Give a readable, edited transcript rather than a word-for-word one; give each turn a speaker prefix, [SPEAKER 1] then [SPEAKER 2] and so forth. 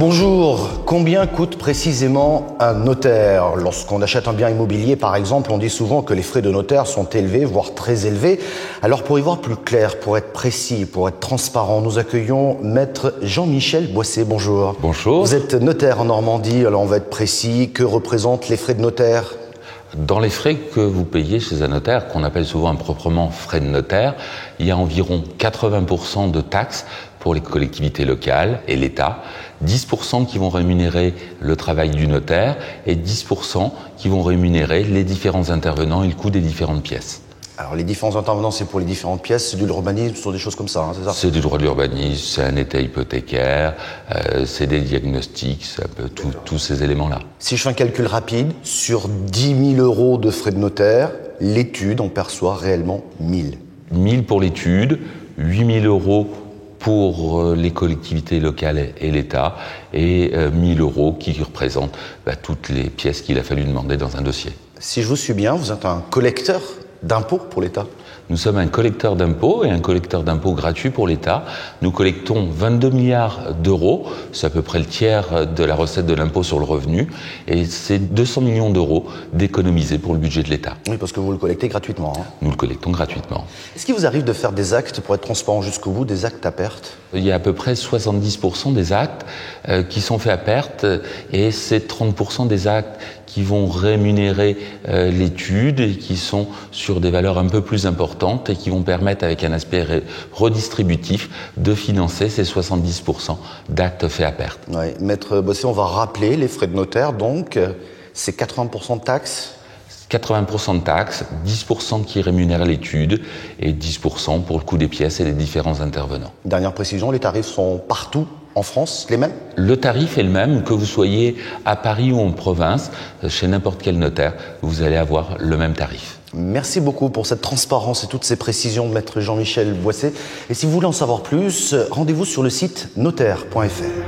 [SPEAKER 1] Bonjour, combien coûte précisément un notaire? Lorsqu'on achète un bien immobilier, par exemple, on dit souvent que les frais de notaire sont élevés, voire très élevés. Alors pour y voir plus clair, pour être précis, pour être transparent, nous accueillons Maître Jean-Michel Boisset. Bonjour.
[SPEAKER 2] Bonjour.
[SPEAKER 1] Vous êtes notaire en Normandie, alors on va être précis. Que représentent les frais de notaire?
[SPEAKER 2] Dans les frais que vous payez chez un notaire, qu'on appelle souvent improprement frais de notaire, il y a environ 80% de taxes pour les collectivités locales et l'État, 10% qui vont rémunérer le travail du notaire et 10% qui vont rémunérer les différents intervenants et le coût des différentes pièces.
[SPEAKER 1] Alors les différents intervenants, c'est pour les différentes pièces, c'est de l'urbanisme, ce sont des choses comme ça, hein, c'est ça?
[SPEAKER 2] C'est du droit de l'urbanisme, c'est un état hypothécaire, c'est des diagnostics, c'est un peu tous ces éléments-là.
[SPEAKER 1] Si je fais un calcul rapide, sur 10 000 € de frais de notaire, l'étude en perçoit réellement 1000.
[SPEAKER 2] 1000 pour l'étude, 8 000 € pour les collectivités locales et l'État, et 1 000 € qui représentent toutes les pièces qu'il a fallu demander dans un dossier.
[SPEAKER 1] Si je vous suis bien, vous êtes un collecteur d'impôts pour l'État?
[SPEAKER 2] Nous sommes un collecteur d'impôts et un collecteur d'impôts gratuit pour l'État. Nous collectons 22 milliards d'euros, c'est à peu près le tiers de la recette de l'impôt sur le revenu, et c'est 200 millions d'euros d'économisés pour le budget de l'État.
[SPEAKER 1] Oui, parce que vous le collectez gratuitement. Hein.
[SPEAKER 2] Nous le collectons gratuitement.
[SPEAKER 1] Est-ce qu'il vous arrive de faire des actes, pour être transparent jusqu'au bout, des actes à perte?
[SPEAKER 2] Il y a à peu près 70% des actes qui sont faits à perte, et c'est 30% des actes qui vont rémunérer l'étude et qui sont sur des valeurs un peu plus importantes et qui vont permettre, avec un aspect redistributif, de financer ces 70% d'actes faits à perte.
[SPEAKER 1] Oui, Maître Boisset, on va rappeler les frais de notaire, donc c'est 80% de taxes?
[SPEAKER 2] 80% de taxes, 10% qui rémunèrent l'étude et 10% pour le coût des pièces et des différents intervenants.
[SPEAKER 1] Dernière précision, les tarifs sont partout en France les mêmes?
[SPEAKER 2] Le tarif est le même, que vous soyez à Paris ou en province, chez n'importe quel notaire, vous allez avoir le même tarif.
[SPEAKER 1] Merci beaucoup pour cette transparence et toutes ces précisions, Maître Jean-Michel Boisset. Et si vous voulez en savoir plus, rendez-vous sur le site notaire.fr.